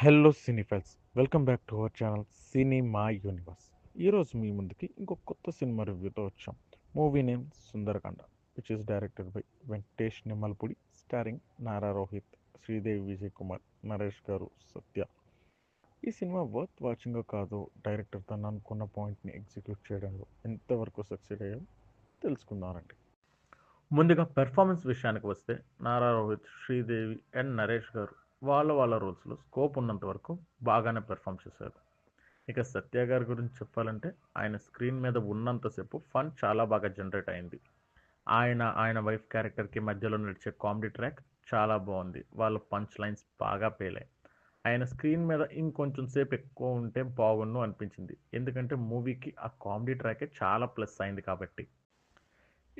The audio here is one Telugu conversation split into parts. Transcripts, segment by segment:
Hello cinephiles, welcome back to our channel cinema universe. ఈరోజు మీ ముందుకి ఇంకో కొత్త సినిమా రివ్యూతో వచ్చాం. Movie name Sundarakanda, which is directed by Venkatesh Nimmalapudi, starring Nara Rohit, Sridevi, Vijay Kumar, Naresh garu, Satya. ఈ సినిమా వర్త్ వాచింగో కాదో డైరెక్టర్ తను అనుకున్న పాయింట్ని ఎగ్జిక్యూట్ చేయడంలో ఎంతవరకు సక్సెడ్ అయ్యారో తెలుసుకుందామండి. ముందుగా పెర్ఫార్మెన్స్ విషయానికి వస్తే నారా రోహిత్, శ్రీదేవి అండ్ నరేష్ గారు వాళ్ళ రోల్స్లో స్కోప్ ఉన్నంత వరకు బాగానే పెర్ఫామ్ చేశారు. ఇక సత్య గారి గురించి చెప్పాలంటే ఆయన స్క్రీన్ మీద ఉన్నంతసేపు ఫన్ చాలా బాగా జనరేట్ అయింది. ఆయన వైఫ్ క్యారెక్టర్కి మధ్యలో నడిచే కామెడీ ట్రాక్ చాలా బాగుంది. వాళ్ళ పంచ్ లైన్స్ బాగా పేలాయి. ఆయన స్క్రీన్ మీద ఇంకొంచెం సేపు ఎక్కువ ఉంటే బాగుండు అనిపించింది, ఎందుకంటే మూవీకి ఆ కామెడీ ట్రాకే చాలా ప్లస్ అయింది కాబట్టి.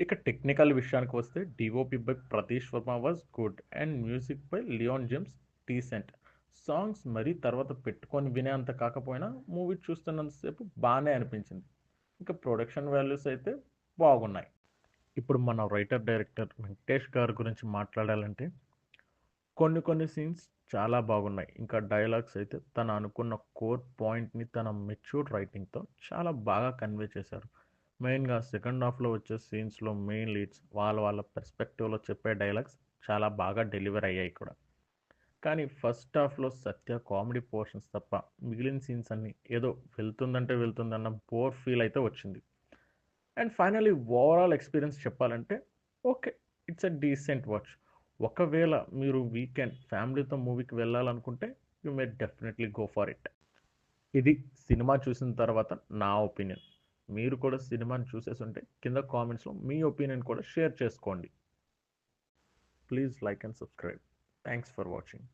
ఇక టెక్నికల్ విషయానికి వస్తే DOP by Pratheesh Varma was good and music by Leon James decent. Songs మరీ తర్వాత పెట్టుకొని వినేంత కాకపోయినా మూవీ చూస్తున్నంతసేపు బాగానే అనిపించింది. ఇంకా ప్రొడక్షన్ వాల్యూస్ అయితే బాగున్నాయి. ఇప్పుడు మన రైటర్ డైరెక్టర్ వెంకటేష్ గారి గురించి మాట్లాడాలంటే కొన్ని సీన్స్ చాలా బాగున్నాయి. ఇంకా డైలాగ్స్ అయితే తను అనుకున్న కోర్ పాయింట్ని తన మెచ్యూర్డ్ రైటింగ్తో చాలా బాగా కన్వే చేశారు. మెయిన్గా సెకండ్ హాఫ్లో వచ్చే సీన్స్లో మెయిన్ లీడ్స్ వాళ్ళ పర్స్పెక్టివ్లో చెప్పే డైలాగ్స్ చాలా బాగా డెలివర్ అయ్యాయి కూడా. కానీ ఫస్ట్ హాఫ్లో సత్య కామెడీ పోర్షన్స్ తప్ప మిగిలిన సీన్స్ అన్నీ ఏదో వెళ్తుందంటే వెళ్తుందన్న బోర్ ఫీల్ అయితే వచ్చింది. అండ్ ఫైనలీ ఓవరాల్ ఎక్స్పీరియన్స్ చెప్పాలంటే okay, it's a decent watch. ఒకవేళ మీరు వీకెండ్ ఫ్యామిలీతో మూవీకి వెళ్ళాలనుకుంటే you may definitely go for it. ఇది సినిమా చూసిన తర్వాత నా ఒపీనియన్. మీరు కూడా సినిమాని చూసేసి ఉంటే కింద కామెంట్స్లో మీ ఒపీనియన్ కూడా షేర్ చేసుకోండి. Please like and subscribe. Thanks for watching.